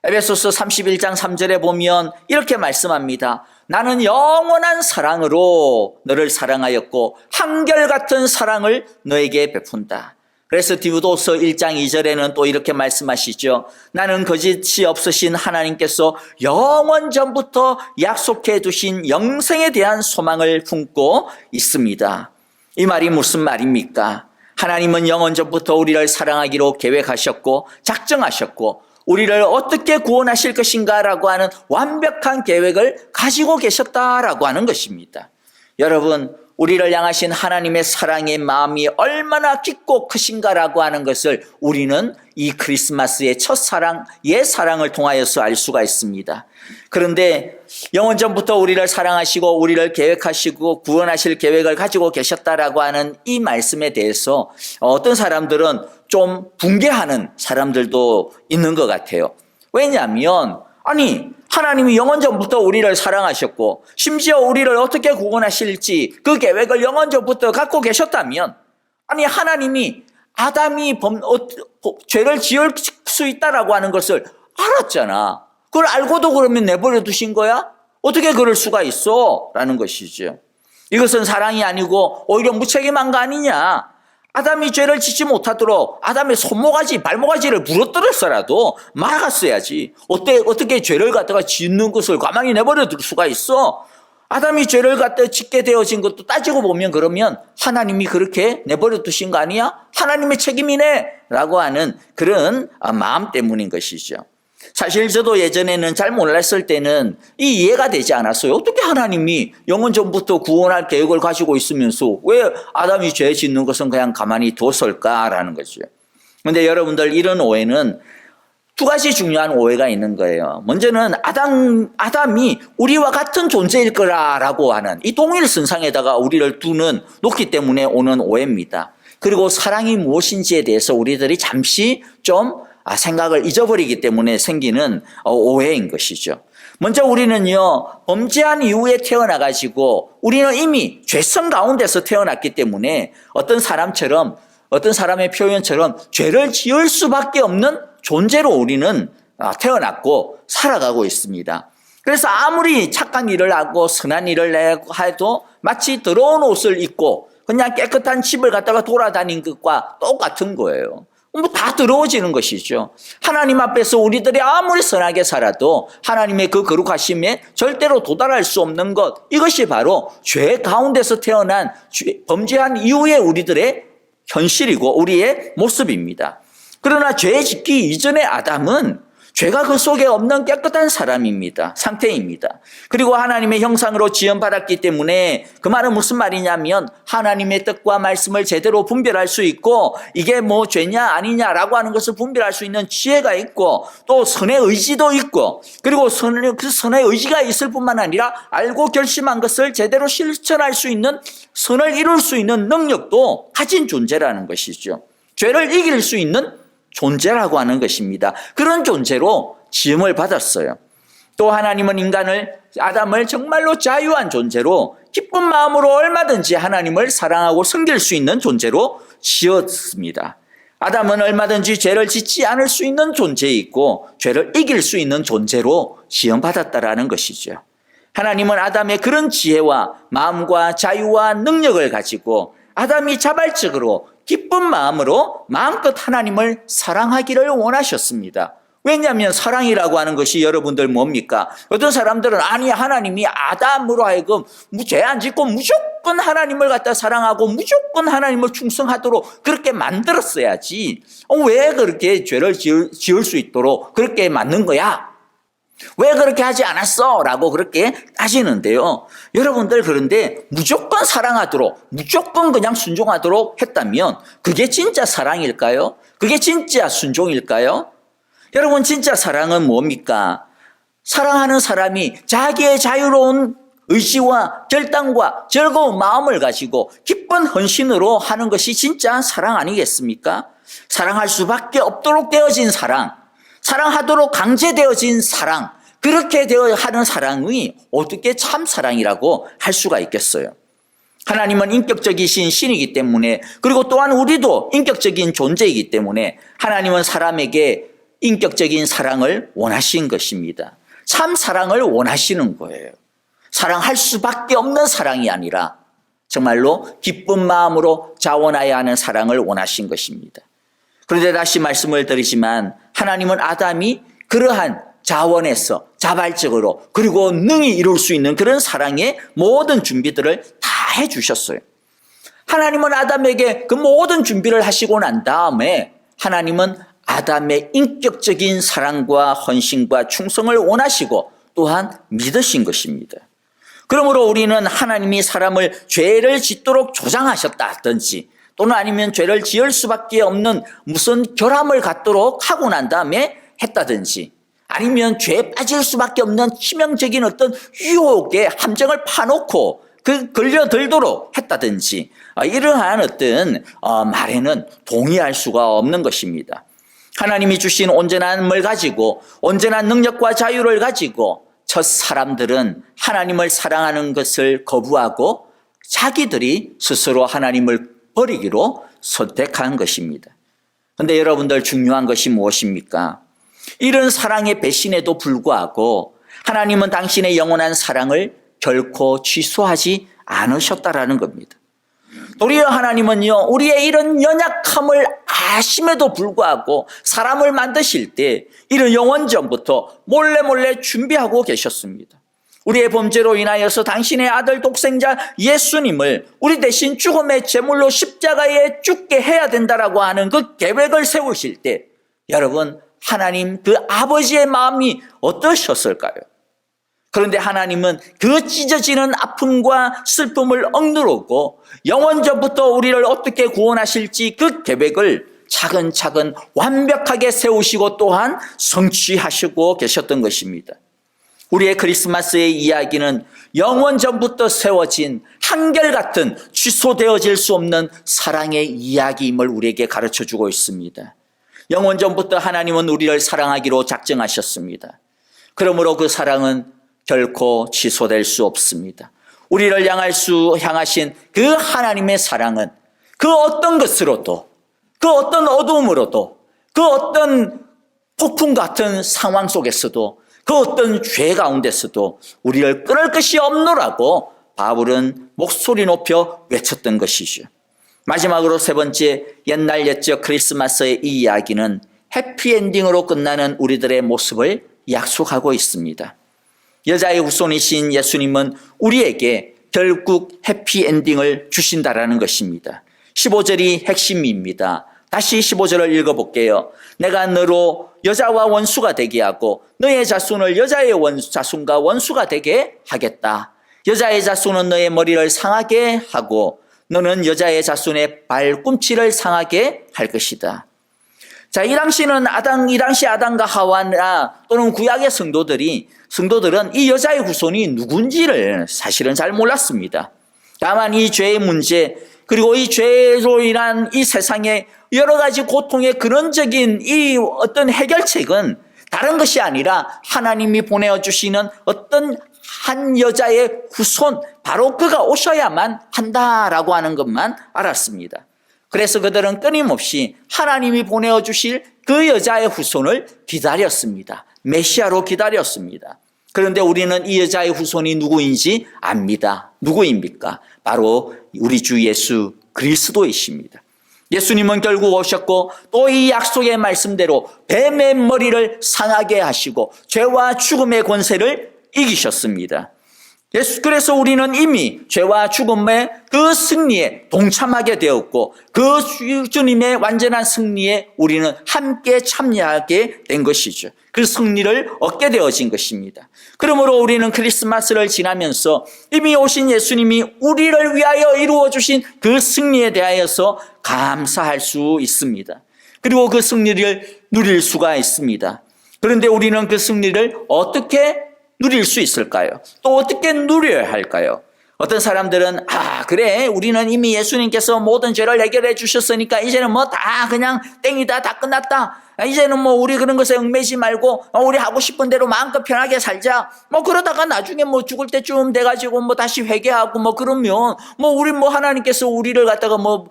에베소서 31장 3절에 보면 이렇게 말씀합니다. 나는 영원한 사랑으로 너를 사랑하였고 한결같은 사랑을 너에게 베푼다. 그래서 디도서 1장 2절에는 또 이렇게 말씀하시죠. 나는 거짓이 없으신 하나님께서 영원 전부터 약속해 두신 영생에 대한 소망을 품고 있습니다. 이 말이 무슨 말입니까? 하나님은 영원 전부터 우리를 사랑하기로 계획하셨고 작정하셨고 우리를 어떻게 구원하실 것인가라고 하는 완벽한 계획을 가지고 계셨다라고 하는 것입니다. 여러분, 우리를 향하신 하나님의 사랑의 마음이 얼마나 깊고 크신가라고 하는 것을 우리는 이 크리스마스의 첫사랑, 옛사랑을 통하여서 알 수가 있습니다. 그런데 영원 전부터 우리를 사랑하시고 우리를 계획하시고 구원하실 계획을 가지고 계셨다라고 하는 이 말씀에 대해서 어떤 사람들은 좀 붕괴하는 사람들도 있는 것 같아요. 왜냐하면 아니 하나님이 영원 전부터 우리를 사랑하셨고 심지어 우리를 어떻게 구원하실지 그 계획을 영원 전부터 갖고 계셨다면 아니 하나님이 아담이 죄를 지을 수 있다라고 하는 것을 알았잖아. 그걸 알고도 그러면 내버려 두신 거야? 어떻게 그럴 수가 있어? 라는 것이죠. 이것은 사랑이 아니고 오히려 무책임한 거 아니냐. 아담이 죄를 짓지 못하도록 아담의 손모가지, 발모가지를 부러뜨렸어라도 막았어야지. 어떻게 죄를 갖다가 짓는 것을 가만히 내버려 둘 수가 있어? 아담이 죄를 갖다 짓게 되어진 것도 따지고 보면 그러면 하나님이 그렇게 내버려 두신 거 아니야? 하나님의 책임이네 라고 하는 그런 마음 때문인 것이죠. 사실 저도 예전에는 잘 몰랐을 때는 이 이해가 되지 않았어요. 어떻게 하나님이 영원 전부터 구원할 계획을 가지고 있으면서 왜 아담이 죄 짓는 것은 그냥 가만히 뒀을까라는 거죠. 그런데 여러분들 이런 오해는 두 가지 중요한 오해가 있는 거예요. 먼저는 아담이 우리와 같은 존재일 거라고 하는 이 동일 선상에다가 우리를 놓기 때문에 오는 오해입니다. 그리고 사랑이 무엇인지에 대해서 우리들이 잠시 좀 생각을 잊어버리기 때문에 생기는 오해인 것이죠. 먼저 우리는요, 범죄한 이후에 태어나가지고 우리는 이미 죄성 가운데서 태어났기 때문에 어떤 사람의 표현처럼 죄를 지을 수밖에 없는 존재로 우리는 태어났고 살아가고 있습니다. 그래서 아무리 착한 일을 하고 선한 일을 해도 마치 더러운 옷을 입고 그냥 깨끗한 집을 갖다가 돌아다닌 것과 똑같은 거예요. 다 더러워지는 것이죠. 하나님 앞에서 우리들이 아무리 선하게 살아도 하나님의 그 거룩하심에 절대로 도달할 수 없는 것, 이것이 바로 죄 가운데서 태어난 범죄한 이후의 우리들의 현실이고 우리의 모습입니다. 그러나 죄 짓기 이전의 아담은 죄가 그 속에 없는 깨끗한 상태입니다. 그리고 하나님의 형상으로 지음받았기 때문에 그 말은 무슨 말이냐면 하나님의 뜻과 말씀을 제대로 분별할 수 있고 이게 뭐 죄냐 아니냐라고 하는 것을 분별할 수 있는 지혜가 있고 또 선의 의지도 있고 그리고 그 선의 의지가 있을 뿐만 아니라 알고 결심한 것을 제대로 실천할 수 있는 선을 이룰 수 있는 능력도 가진 존재라는 것이죠. 죄를 이길 수 있는 존재라고 하는 것입니다. 그런 존재로 지음을 받았어요. 또 하나님은 아담을 정말로 자유한 존재로 기쁜 마음으로 얼마든지 하나님을 사랑하고 섬길 수 있는 존재로 지었습니다. 아담은 얼마든지 죄를 짓지 않을 수 있는 존재이고 죄를 이길 수 있는 존재로 지음받았다라는 것이죠. 하나님은 아담의 그런 지혜와 마음과 자유와 능력을 가지고 아담이 자발적으로 기쁜 마음으로 마음껏 하나님을 사랑하기를 원하셨습니다. 왜냐하면 사랑이라고 하는 것이 여러분들 뭡니까? 어떤 사람들은 아니 하나님이 아담으로 하여금 죄 안 짓고 무조건 무조건 하나님을 갖다 사랑하고 무조건 하나님을 충성하도록 그렇게 만들었어야지. 왜 그렇게 죄를 지을 수 있도록 그렇게 만든 거야? 왜 그렇게 하지 않았어? 라고 그렇게 따지는데요. 여러분들, 그런데 무조건 사랑하도록, 무조건 그냥 순종하도록 했다면 그게 진짜 사랑일까요? 그게 진짜 순종일까요? 여러분, 진짜 사랑은 뭡니까? 사랑하는 사람이 자기의 자유로운 의지와 결단과 즐거운 마음을 가지고 기쁜 헌신으로 하는 것이 진짜 사랑 아니겠습니까? 사랑할 수밖에 없도록 되어진 사랑, 사랑하도록 강제되어진 사랑, 그렇게 되어 하는 사랑이 어떻게 참 사랑이라고 할 수가 있겠어요? 하나님은 인격적이신 신이기 때문에, 그리고 또한 우리도 인격적인 존재이기 때문에 하나님은 사람에게 인격적인 사랑을 원하신 것입니다. 참 사랑을 원하시는 거예요. 사랑할 수밖에 없는 사랑이 아니라 정말로 기쁜 마음으로 자원하여야 하는 사랑을 원하신 것입니다. 그런데 다시 말씀을 드리지만 하나님은 아담이 그러한 자원에서 자발적으로 그리고 능히 이룰 수 있는 그런 사랑의 모든 준비들을 다 해주셨어요. 하나님은 아담에게 그 모든 준비를 하시고 난 다음에 하나님은 아담의 인격적인 사랑과 헌신과 충성을 원하시고 또한 믿으신 것입니다. 그러므로 우리는 하나님이 사람을 죄를 짓도록 조장하셨다든지 또는 아니면 죄를 지을 수밖에 없는 무슨 결함을 갖도록 하고 난 다음에 했다든지 아니면 죄에 빠질 수밖에 없는 치명적인 어떤 유혹의 함정을 파놓고 걸려들도록 했다든지 이러한 어떤 말에는 동의할 수가 없는 것입니다. 하나님이 주신 온전함을 가지고 온전한 능력과 자유를 가지고 첫 사람들은 하나님을 사랑하는 것을 거부하고 자기들이 스스로 하나님을 버리기로 선택한 것입니다. 그런데 여러분들, 중요한 것이 무엇입니까? 이런 사랑의 배신에도 불구하고 하나님은 당신의 영원한 사랑을 결코 취소하지 않으셨다라는 겁니다. 도리어 하나님은요, 우리의 이런 연약함을 아심에도 불구하고 사람을 만드실 때 이런 영원전부터 몰래 준비하고 계셨습니다. 우리의 범죄로 인하여서 당신의 아들 독생자 예수님을 우리 대신 죽음의 제물로 십자가에 죽게 해야 된다라고 하는 그 계획을 세우실 때 여러분, 하나님 그 아버지의 마음이 어떠셨을까요? 그런데 하나님은 그 찢어지는 아픔과 슬픔을 억누르고 영원전부터 우리를 어떻게 구원하실지 그 계획을 차근차근 완벽하게 세우시고 또한 성취하시고 계셨던 것입니다. 우리의 크리스마스의 이야기는 영원전부터 세워진 한결같은 취소되어질 수 없는 사랑의 이야기임을 우리에게 가르쳐주고 있습니다. 영원전부터 하나님은 우리를 사랑하기로 작정하셨습니다. 그러므로 그 사랑은 결코 취소될 수 없습니다. 우리를 향하신 그 하나님의 사랑은 그 어떤 것으로도, 그 어떤 어두움으로도, 그 어떤 폭풍 같은 상황 속에서도, 그 어떤 죄 가운데서도 우리를 끊을 것이 없노라고 바울은 목소리 높여 외쳤던 것이죠. 마지막으로 세 번째, 옛날 옛적 크리스마스의 이 이야기는 해피엔딩으로 끝나는 우리들의 모습을 약속하고 있습니다. 여자의 후손이신 예수님은 우리에게 결국 해피엔딩을 주신다라는 것입니다. 15절이 핵심입니다. 다시 15절을 읽어볼게요. 내가 너로 여자와 원수가 되게 하고 너의 자손을 여자의 자손과 원수가 되게 하겠다. 여자의 자손은 너의 머리를 상하게 하고 너는 여자의 자손의 발꿈치를 상하게 할 것이다. 자, 이 당시 아담과 하와나 또는 구약의 성도들은 이 여자의 후손이 누군지를 사실은 잘 몰랐습니다. 다만 이 죄의 문제, 그리고 이 죄로 인한 이 세상의 여러 가지 고통의 근원적인 이 어떤 해결책은 다른 것이 아니라 하나님이 보내주시는 어떤 한 여자의 후손, 바로 그가 오셔야만 한다라고 하는 것만 알았습니다. 그래서 그들은 끊임없이 하나님이 보내주실 그 여자의 후손을 기다렸습니다. 메시아로 기다렸습니다. 그런데 우리는 이 여자의 후손이 누구인지 압니다. 누구입니까? 바로 우리 주 예수 그리스도이십니다. 예수님은 결국 오셨고 또 이 약속의 말씀대로 뱀의 머리를 상하게 하시고 죄와 죽음의 권세를 이기셨습니다. 그래서 우리는 이미 죄와 죽음의 그 승리에 동참하게 되었고 그 주님의 완전한 승리에 우리는 함께 참여하게 된 것이죠. 그 승리를 얻게 되어진 것입니다. 그러므로 우리는 크리스마스를 지나면서 이미 오신 예수님이 우리를 위하여 이루어 주신 그 승리에 대하여서 감사할 수 있습니다. 그리고 그 승리를 누릴 수가 있습니다. 그런데 우리는 그 승리를 어떻게 누릴 수 있을까요? 또 어떻게 누려야 할까요? 어떤 사람들은 그래 우리는 이미 예수님께서 모든 죄를 해결해 주셨으니까 이제는 뭐 다 그냥 땡이다, 다 끝났다. 이제는 뭐 우리 그런 것에 얽매지 말고 우리 하고 싶은 대로 마음껏 편하게 살자. 뭐 그러다가 나중에 뭐 죽을 때쯤 돼가지고 뭐 다시 회개하고 뭐 그러면 뭐 우리 뭐 하나님께서 우리를 갖다가 뭐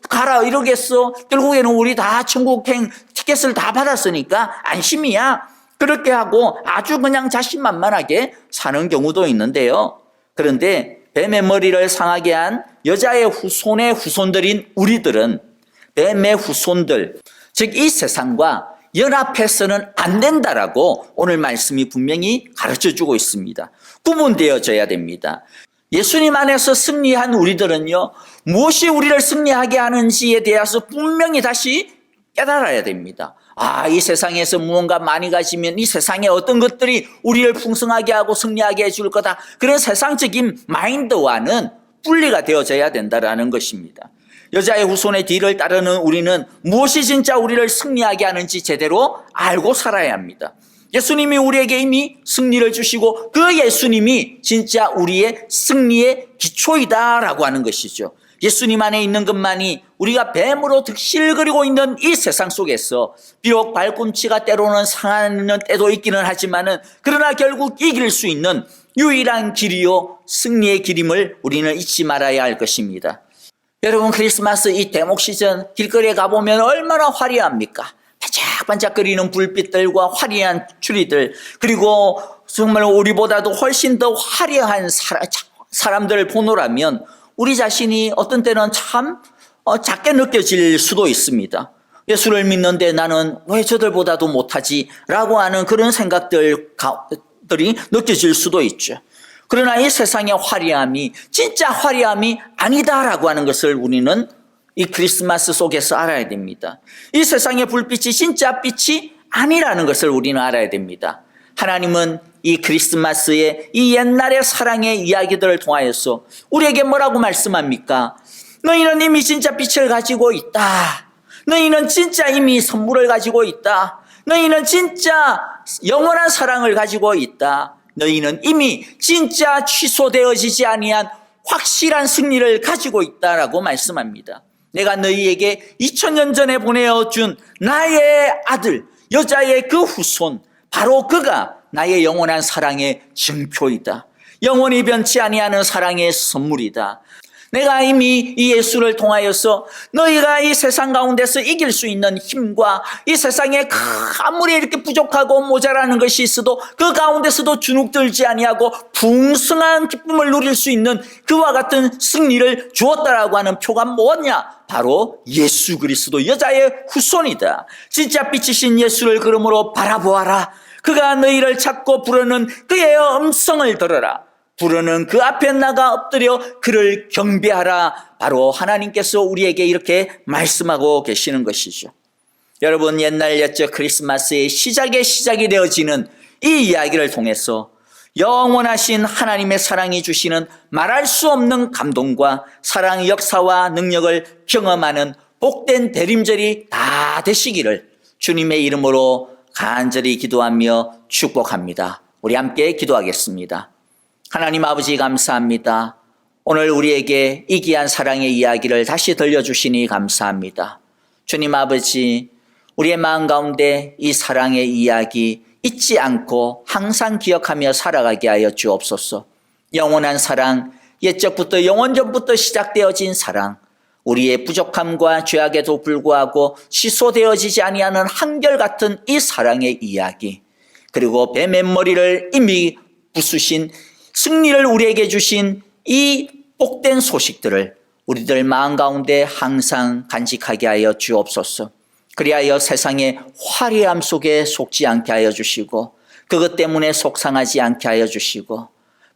가라 이러겠어. 결국에는 우리 다 천국행 티켓을 다 받았으니까 안심이야. 그렇게 하고 아주 그냥 자신만만하게 사는 경우도 있는데요. 그런데 뱀의 머리를 상하게 한 여자의 후손의 후손들인 우리들은 뱀의 후손들, 즉 이 세상과 연합해서는 안 된다라고 오늘 말씀이 분명히 가르쳐주고 있습니다. 구분되어져야 됩니다. 예수님 안에서 승리한 우리들은요, 무엇이 우리를 승리하게 하는지에 대해서 분명히 다시 깨달아야 됩니다. 이 세상에서 무언가 많이 가지면 이 세상의 어떤 것들이 우리를 풍성하게 하고 승리하게 해줄 거다. 그런 세상적인 마인드와는 분리가 되어져야 된다는 것입니다. 여자의 후손의 뒤를 따르는 우리는 무엇이 진짜 우리를 승리하게 하는지 제대로 알고 살아야 합니다. 예수님이 우리에게 이미 승리를 주시고 그 예수님이 진짜 우리의 승리의 기초이다라고 하는 것이죠. 예수님 안에 있는 것만이 우리가 뱀으로 득실거리고 있는 이 세상 속에서 비록 발꿈치가 때로는 상하는 때도 있기는 하지만은 그러나 결국 이길 수 있는 유일한 길이요 승리의 길임을 우리는 잊지 말아야 할 것입니다. 여러분 크리스마스 이 대목 시즌 길거리에 가보면 얼마나 화려합니까? 반짝반짝거리는 불빛들과 화려한 추리들 그리고 정말 우리보다도 훨씬 더 화려한 사람들을 보노라면 우리 자신이 어떤 때는 참 작게 느껴질 수도 있습니다. 예수를 믿는데 나는 왜 저들보다도 못하지? 라고 하는 그런 생각들이 느껴질 수도 있죠. 그러나 이 세상의 화려함이 진짜 화려함이 아니다라고 하는 것을 우리는 이 크리스마스 속에서 알아야 됩니다. 이 세상의 불빛이 진짜 빛이 아니라는 것을 우리는 알아야 됩니다. 하나님은 이 크리스마스의 이 옛날의 사랑의 이야기들을 통하여서 우리에게 뭐라고 말씀합니까? 너희는 이미 진짜 빛을 가지고 있다. 너희는 진짜 이미 선물을 가지고 있다. 너희는 진짜 영원한 사랑을 가지고 있다. 너희는 이미 진짜 취소되어지지 아니한 확실한 승리를 가지고 있다라고 말씀합니다. 내가 너희에게 2000년 전에 보내어준 나의 아들, 여자의 그 후손, 바로 그가 나의 영원한 사랑의 증표이다. 영원히 변치 아니하는 사랑의 선물이다. 내가 이미 이 예수를 통하여서 너희가 이 세상 가운데서 이길 수 있는 힘과 이 세상에 아무리 이렇게 부족하고 모자라는 것이 있어도 그 가운데서도 주눅들지 아니하고 풍성한 기쁨을 누릴 수 있는 그와 같은 승리를 주었다라고 하는 표가 뭐냐? 바로 예수 그리스도 여자의 후손이다. 진짜 빛이신 예수를 그러므로 바라보아라. 그가 너희를 찾고 부르는 그의 음성을 들어라. 부르는 그 앞에 나가 엎드려 그를 경배하라. 바로 하나님께서 우리에게 이렇게 말씀하고 계시는 것이죠. 여러분 옛날 옛적 크리스마스의 시작이 되어지는 이 이야기를 통해서 영원하신 하나님의 사랑이 주시는 말할 수 없는 감동과 사랑의 역사와 능력을 경험하는 복된 대림절이 다 되시기를 주님의 이름으로 간절히 기도하며 축복합니다. 우리 함께 기도하겠습니다. 하나님 아버지 감사합니다. 오늘 우리에게 이 귀한 사랑의 이야기를 다시 들려주시니 감사합니다. 주님 아버지, 우리의 마음 가운데 이 사랑의 이야기 잊지 않고 항상 기억하며 살아가게 하여 주옵소서. 영원한 사랑, 옛적부터 영원전부터 시작되어진 사랑, 우리의 부족함과 죄악에도 불구하고 취소되어지지 아니하는 한결같은 이 사랑의 이야기, 그리고 뱀의 머리를 이미 부수신 승리를 우리에게 주신 이 복된 소식들을 우리들 마음 가운데 항상 간직하게 하여 주옵소서. 그리하여 세상의 화려함 속에 속지 않게 하여 주시고 그것 때문에 속상하지 않게 하여 주시고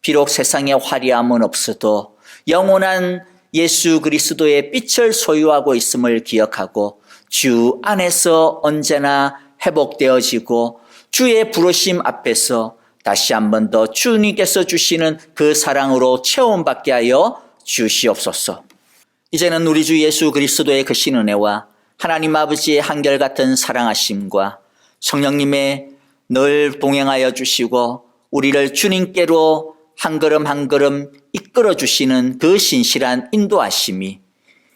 비록 세상에 화려함은 없어도 영원한 예수 그리스도의 빛을 소유하고 있음을 기억하고 주 안에서 언제나 회복되어지고 주의 부르심 앞에서 다시 한 번 더 주님께서 주시는 그 사랑으로 체험받게 하여 주시옵소서. 이제는 우리 주 예수 그리스도의 그 신은혜와 하나님 아버지의 한결같은 사랑하심과 성령님의 늘 동행하여 주시고 우리를 주님께로 한 걸음 한 걸음 이끌어 주시는 그 신실한 인도하심이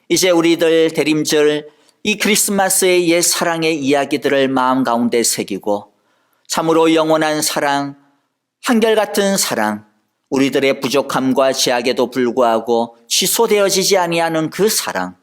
이제 우리들 대림절 이 크리스마스의 옛 사랑의 이야기들을 마음 가운데 새기고 참으로 영원한 사랑, 한결같은 사랑, 우리들의 부족함과 제약에도 불구하고 취소되어지지 아니하는 그 사랑,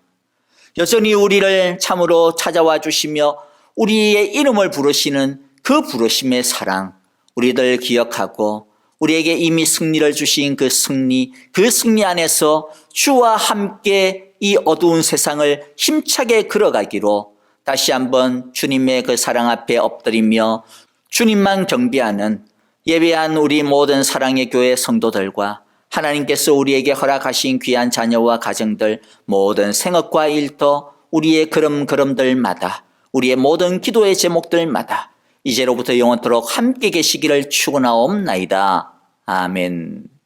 여전히 우리를 참으로 찾아와 주시며 우리의 이름을 부르시는 그 부르심의 사랑, 우리들 기억하고 우리에게 이미 승리를 주신 그 승리 안에서 주와 함께 이 어두운 세상을 힘차게 걸어가기로 다시 한번 주님의 그 사랑 앞에 엎드리며 주님만 경배하는 예배한 우리 모든 사랑의 교회 성도들과 하나님께서 우리에게 허락하신 귀한 자녀와 가정들 모든 생업과 일터 우리의 걸음걸음들마다 우리의 모든 기도의 제목들마다 이제로부터 영원토록 함께 계시기를 축원하옵나이다. 아멘.